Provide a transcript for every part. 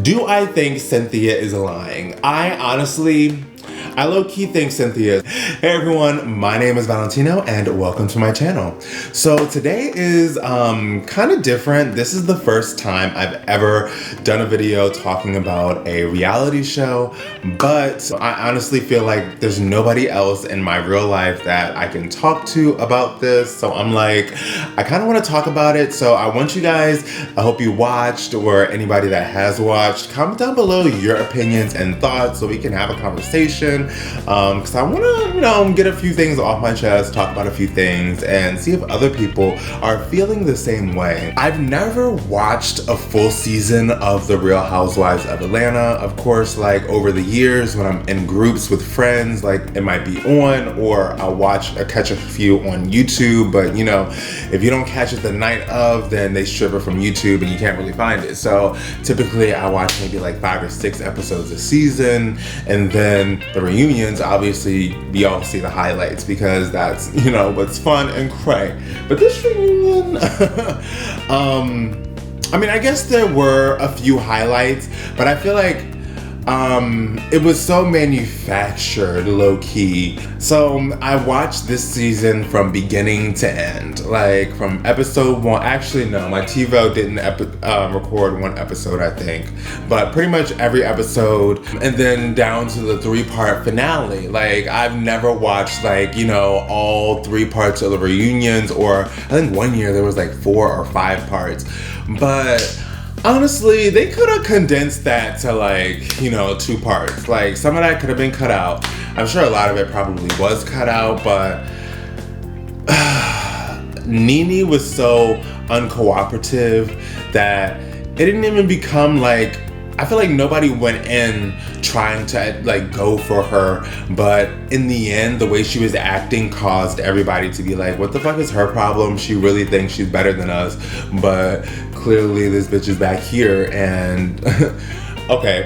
Do I think Cynthia is lying? I low-key think Cynthia. Hey everyone, my name is Valentino and welcome to my channel. So today is kind of different. This is the first time I've ever done a video talking about a reality show, but I honestly feel like there's nobody else in my real life that I can talk to about this. So I'm like, I kind of want to talk about it. So I want you guys, I hope you watched, or anybody that has watched, comment down below your opinions and thoughts so we can have a conversation. Because I want to, get a few things off my chest, talk about a few things, and see if other people are feeling the same way. I've never watched a full season of The Real Housewives of Atlanta. Of course, like over the years when I'm in groups with friends, like it might be on, or I'll catch a few on YouTube, but if you don't catch it the night of, then they strip it from YouTube and you can't really find it. So typically I watch maybe like 5 or 6 episodes a season, and then the reunions, obviously we all see the highlights because that's what's fun and cray. But this reunion I guess there were a few highlights, but I feel like it was so manufactured, low-key. So I watched this season from beginning to end, like from episode 1. Actually, no, my TiVo didn't record one episode, I think, but pretty much every episode, and then down to the 3-part finale. Like I've never watched all 3 parts of the reunions, or I think one year there was like 4 or 5 parts, but honestly, they could have condensed that to 2 parts. Like some of that could have been cut out. I'm sure a lot of it probably was cut out, but Nene was so uncooperative that it didn't even become like, I feel like nobody went in trying to go for her, but in the end, the way she was acting caused everybody to be like, what the fuck is her problem? She really thinks she's better than us, but clearly this bitch is back here and okay.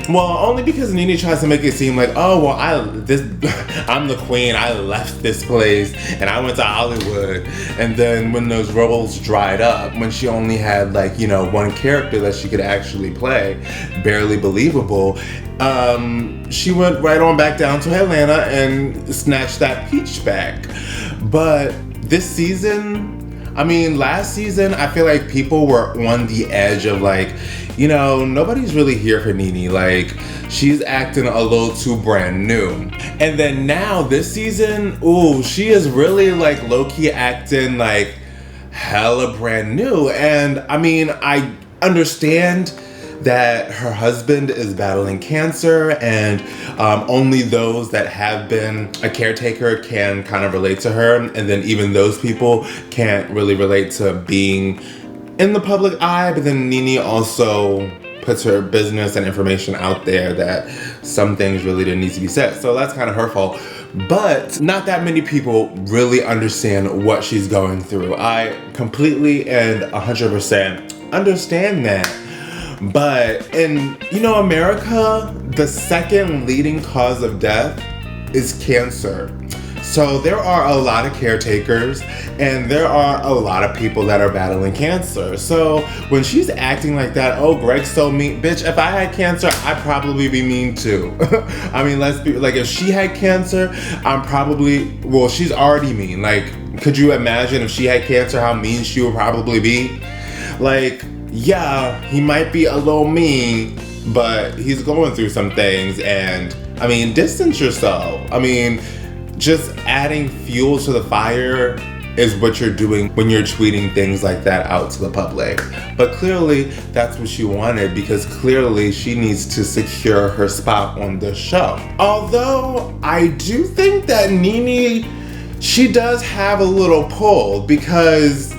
Well, only because Nene tries to make it seem like, oh, well, I'm the queen, I left this place, and I went to Hollywood. And then when those roles dried up, when she only had one character that she could actually play, barely believable, she went right on back down to Atlanta and snatched that peach back. But this season, last season, I feel like people were on the edge of nobody's really here for Nene. Like, she's acting a little too brand new. And then now, this season, ooh, she is really low-key acting hella brand new. And I understand that her husband is battling cancer, and only those that have been a caretaker can kind of relate to her, and then even those people can't really relate to being in the public eye. But then Nene also puts her business and information out there that some things really didn't need to be said, so that's kind of her fault. But not that many people really understand what she's going through. I completely and 100% understand that. But in, America, the second leading cause of death is cancer. So there are a lot of caretakers, and there are a lot of people that are battling cancer. So when she's acting like that, oh, Greg's so mean. Bitch, if I had cancer, I'd probably be mean too. Let's be, if she had cancer, she's already mean. Could you imagine if she had cancer, how mean she would probably be? Yeah, he might be a little mean, but he's going through some things, and distance yourself. Just adding fuel to the fire is what you're doing when you're tweeting things like that out to the public. But clearly that's what she wanted, because clearly she needs to secure her spot on the show. Although I do think that Nene, she does have a little pull, because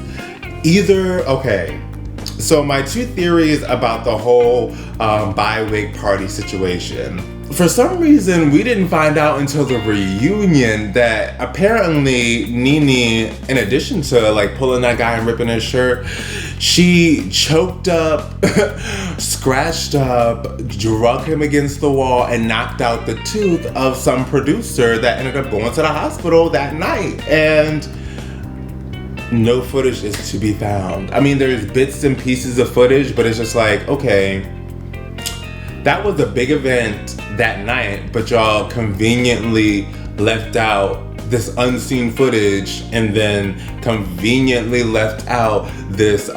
so my 2 theories about the whole bi-wig party situation. For some reason, we didn't find out until the reunion that apparently Nene, in addition to pulling that guy and ripping his shirt, she choked up, scratched up, drug him against the wall, and knocked out the tooth of some producer that ended up going to the hospital that night. And no footage is to be found. I mean, there's bits and pieces of footage, but it's just like, okay, that was a big event that night, but y'all conveniently left out this unseen footage and then conveniently left out this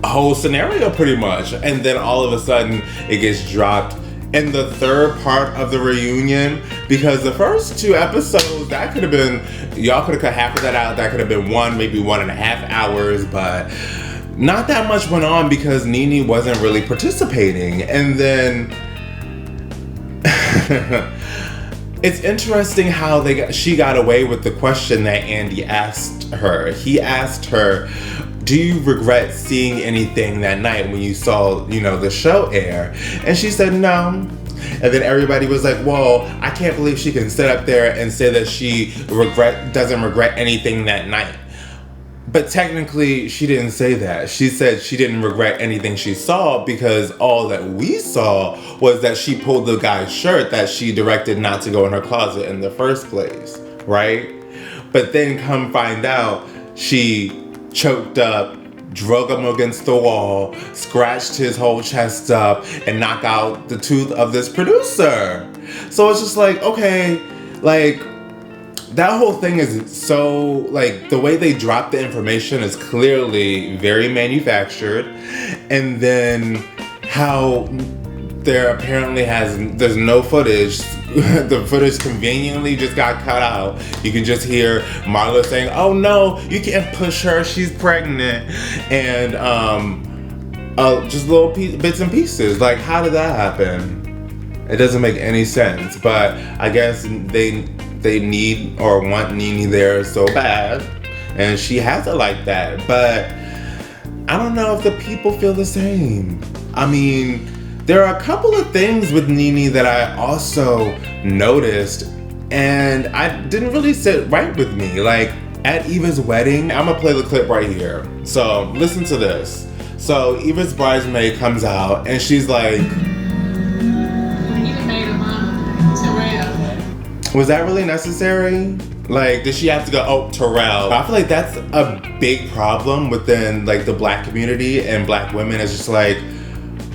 whole scenario pretty much. And then all of a sudden it gets dropped in the third part of the reunion, because the first 2 episodes, that could have been, y'all could have cut half of that out. That could have been 1, maybe 1.5 hours, but not that much went on because Nene wasn't really participating. And then it's interesting how she got away with the question that Andy asked her. He asked her, do you regret seeing anything that night when you saw, the show air? And she said no. And then everybody was like, well, I can't believe she can sit up there and say that she doesn't regret anything that night. But technically, she didn't say that. She said she didn't regret anything she saw because all that we saw was that she pulled the guy's shirt that she directed not to go in her closet in the first place, right? But then come find out, she choked up, drug him against the wall, scratched his whole chest up, and knocked out the tooth of this producer. So it's just like, okay, like, that whole thing is so, like, the way they drop the information is clearly very manufactured. And then how there apparently there's no footage. The footage conveniently just got cut out. You can just hear Marlo saying, oh no, you can't push her, she's pregnant. And just little bits and pieces. Like, how did that happen? It doesn't make any sense. But I guess they need or want Nene there so bad, and she has it like that. But I don't know if the people feel the same. I mean, there are a couple of things with Nene that I also noticed, and I didn't really sit right with me. Like, at Eva's wedding, I'm gonna play the clip right here. So listen to this. So Eva's bridesmaid comes out, and she's like, was that really necessary? Like, did she have to go, oh, Terrell? I feel like that's a big problem within, like, the Black community and Black women. It's just like,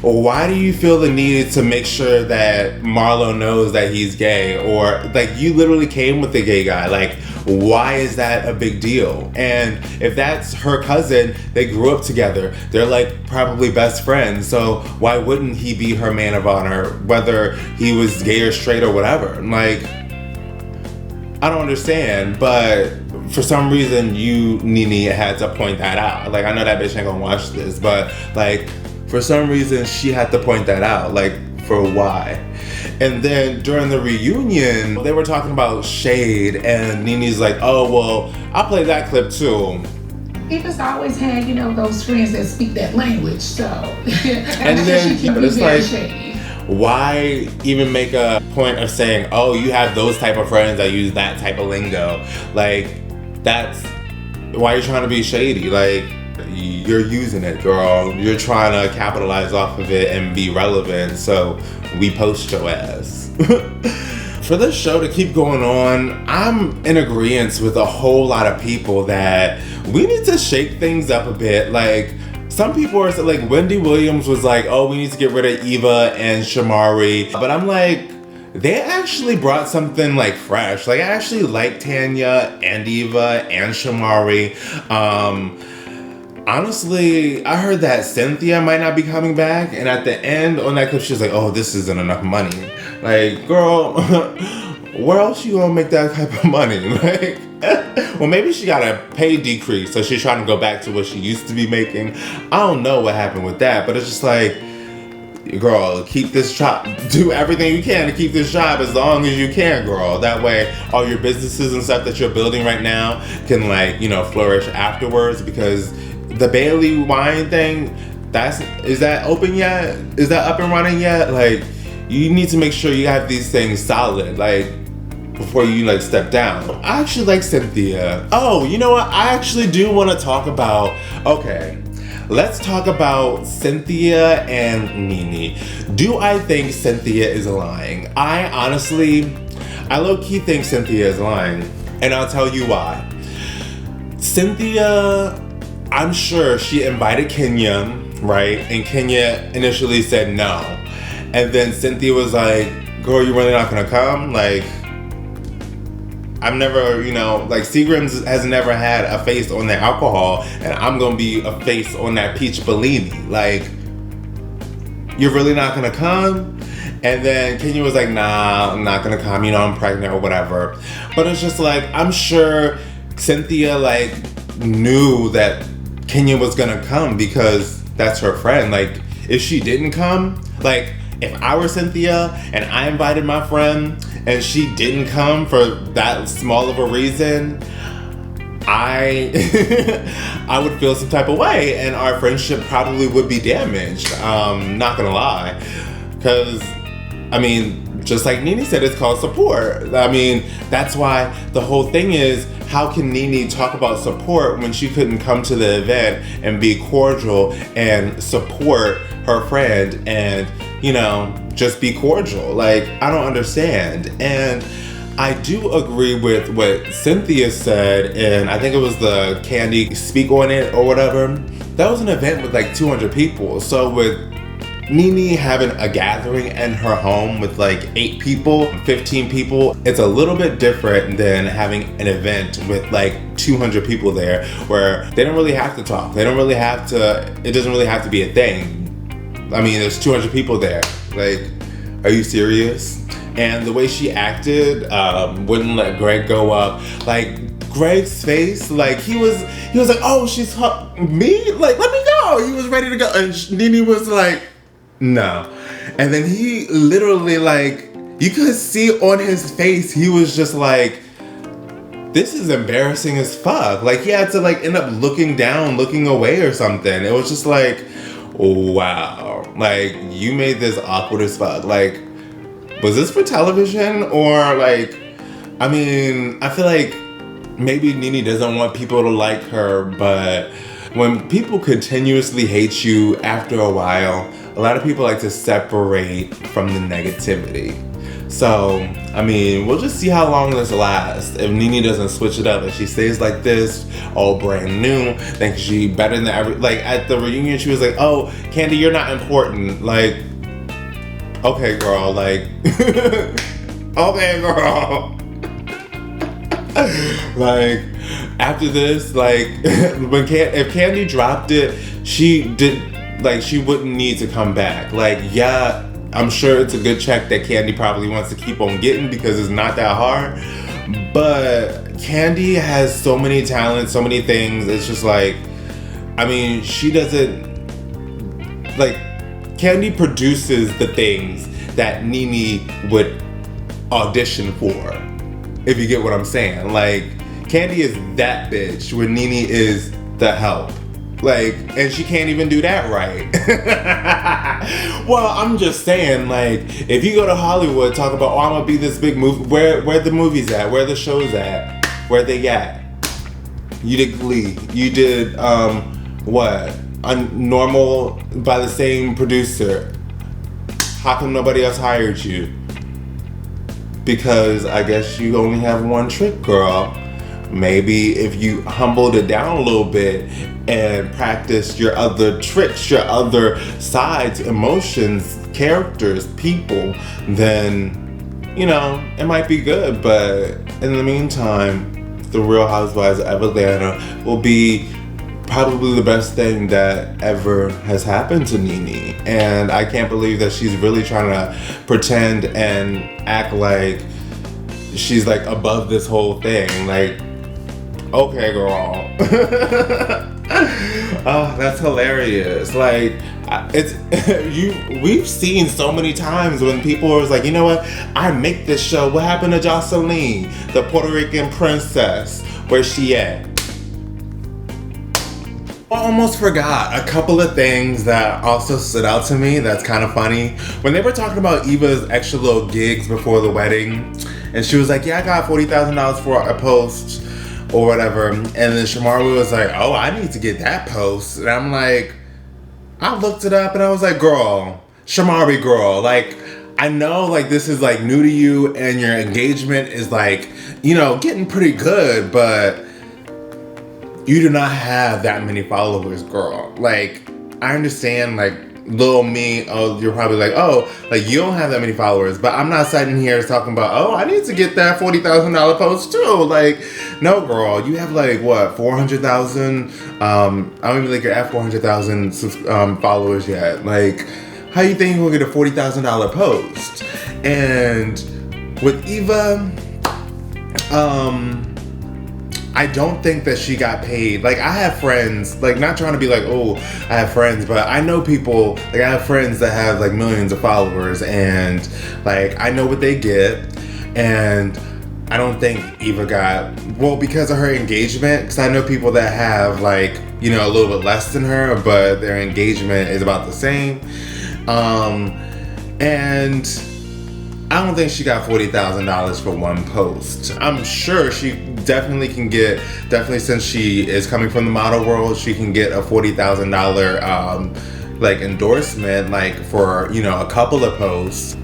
why do you feel the need to make sure that Marlo knows that he's gay? Or, like, you literally came with the gay guy. Like, why is that a big deal? And if that's her cousin, they grew up together. They're, like, probably best friends. So why wouldn't he be her man of honor, whether he was gay or straight or whatever? Like, I don't understand, but for some reason you, Nene, had to point that out. Like, I know that bitch ain't gonna watch this, but, like, for some reason she had to point that out. Like, for why? And then during the reunion, they were talking about shade, and Nene's like, oh, well, I'll play that clip too. Eva's always had, those friends that speak that language, so. And then, but it's like, shady. Why even make a point of saying, oh, you have those type of friends that use that type of lingo? Like, that's why you're trying to be shady. Like, you're using it, girl. You're trying to capitalize off of it and be relevant, so we post your ass. For this show to keep going on, I'm in agreement with a whole lot of people that we need to shake things up a bit. Like, some people are like, Wendy Williams was like, oh, we need to get rid of Eva and Shamari. But I'm like, they actually brought something like fresh. Like, I actually like Tanya and Eva and Shamari. Honestly, I heard that Cynthia might not be coming back. And at the end on that clip, she's like, oh, this isn't enough money. Like, girl, where else you gonna make that type of money? Like, well, maybe she got a pay decrease, so she's trying to go back to what she used to be making. I don't know what happened with that, but it's just like, girl, keep this job, do everything you can to keep this job as long as you can, girl. That way, all your businesses and stuff that you're building right now can, like, flourish afterwards. Because the Bailey wine thing, is that open yet? Is that up and running yet? Like, you need to make sure you have these things solid, like, before you, like, step down. I actually like Cynthia. Oh, you know what? I actually do want to talk about, okay, let's talk about Cynthia and Nene. Do I think Cynthia is lying? I low-key think Cynthia is lying, and I'll tell you why. Cynthia, I'm sure she invited Kenya, right? And Kenya initially said no. And then Cynthia was like, girl, you really not gonna come? Like, I've never, like Seagram's has never had a face on their alcohol, and I'm gonna be a face on that peach Bellini. Like, you're really not gonna come? And then Kenya was like, nah, I'm not gonna come, I'm pregnant or whatever. But it's just like, I'm sure Cynthia like knew that Kenya was gonna come because that's her friend. Like, if she didn't come, like, if I were Cynthia and I invited my friend and she didn't come for that small of a reason, I I would feel some type of way, and our friendship probably would be damaged. Not gonna lie. Because, I mean, just like Nene said, it's called support. I mean, that's why the whole thing is, how can Nene talk about support when she couldn't come to the event and be cordial and support her friend and, just be cordial? Like, I don't understand. And I do agree with what Cynthia said, and I think it was the Candy Speak on It or whatever. That was an event with like 200 people. So with Nene having a gathering in her home with like 8 people, 15 people, it's a little bit different than having an event with like 200 people there where they don't really have to talk. They don't really have to, it doesn't really have to be a thing. I mean, there's 200 people there. Like, are you serious? And the way she acted, wouldn't let Greg go up. Like, Greg's face, like, he was like, oh, she's me? Like, let me go. He was ready to go. And Nene was like, no. And then he literally, like, you could see on his face, he was just like, this is embarrassing as fuck. Like, he had to, like, end up looking down, looking away or something. It was just like, wow. Like, you made this awkward as fuck. Like, was this for television? Or, like, I mean, I feel like maybe Nene doesn't want people to like her, but when people continuously hate you after a while, a lot of people like to separate from the negativity. So, I mean, we'll just see how long this lasts. If Nene doesn't switch it up, if she stays like this, all brand new, then she better than like, at the reunion, she was like, oh, Candy, you're not important. Like, okay, girl, like, okay, girl. Like, after this, like, if Candy dropped it, she wouldn't need to come back. Like, yeah, I'm sure it's a good check that Candy probably wants to keep on getting because it's not that hard. But Candy has so many talents, so many things. It's just like, I mean, she doesn't, like, Candy produces the things that Nene would audition for, if you get what I'm saying. Like, Candy is that bitch where Nene is the help. Like, and she can't even do that right. Well, I'm just saying, like, if you go to Hollywood, talk about, oh, I'm gonna be this big movie, where the movies at? Where the shows at? Where they at? You did Glee. You did, what? Normal by the same producer. How come nobody else hired you? Because I guess you only have one trick, girl. Maybe if you humbled it down a little bit and practiced your other tricks, your other sides, emotions, characters, people, then, it might be good. But in the meantime, the Real Housewives of Atlanta will be probably the best thing that ever has happened to Nene. And I can't believe that she's really trying to pretend and act like she's like above this whole thing. Like, okay, girl. Oh, that's hilarious. Like, we've seen so many times when people are like, you know what? I make this show. What happened to Jocelyn, the Puerto Rican princess? Where's she at? I almost forgot a couple of things that also stood out to me that's kind of funny. When they were talking about Eva's extra little gigs before the wedding, and she was like, yeah, I got $40,000 for a post or whatever. And then Shamari was like, oh, I need to get that post. And I'm like, I looked it up and I was like, girl, Shamari girl, like, I know like this is like new to you and your engagement is like, getting pretty good, but you do not have that many followers, girl. Like, I understand, like, little me, oh, you're probably like, oh, like, you don't have that many followers, but I'm not sitting here talking about, oh, I need to get that $40,000 post too. Like, no, girl, you have like, what, 400,000? I don't even think you're at 400,000 followers yet. Like, how you think you're gonna get a $40,000 post? And with Eva, I don't think that she got paid. Like, I have friends, like, not trying to be like, oh, I have friends, but I know people, like, I have friends that have like millions of followers, and like, I know what they get, and I don't think Eva got, well, because of her engagement, because I know people that have like, you know, a little bit less than her, but their engagement is about the same. And I don't think she got $40,000 for one post. I'm sure she definitely can get, definitely since she is coming from the model world, she can get a $40,000 like endorsement, like for, you know, a couple of posts.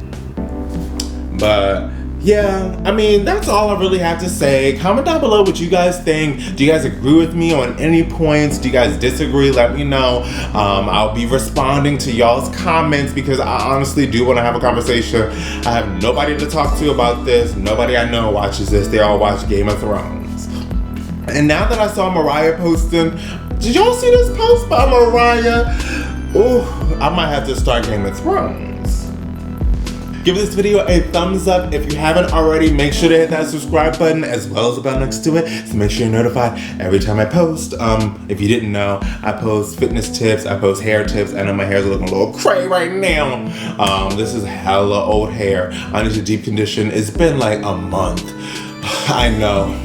But yeah, I mean, that's all I really have to say. Comment down below what you guys think. Do you guys agree with me on any points? Do you guys disagree? Let me know. I'll be responding to y'all's comments because I honestly do want to have a conversation. I have nobody to talk to about this. Nobody I know watches this. They all watch Game of Thrones. And now that I saw Mariah posting, did y'all see this post by Mariah? Ooh, I might have to start Game of Thrones. Give this video a thumbs up. If you haven't already, make sure to hit that subscribe button as well as the bell next to it, so make sure you're notified every time I post. If you didn't know, I post fitness tips, I post hair tips. I know my hair's looking a little cray right now. This is hella old hair. I need to deep condition. It's been like a month. I know.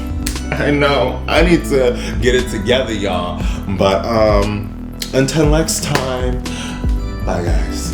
I need to get it together, y'all. But until next time, bye guys.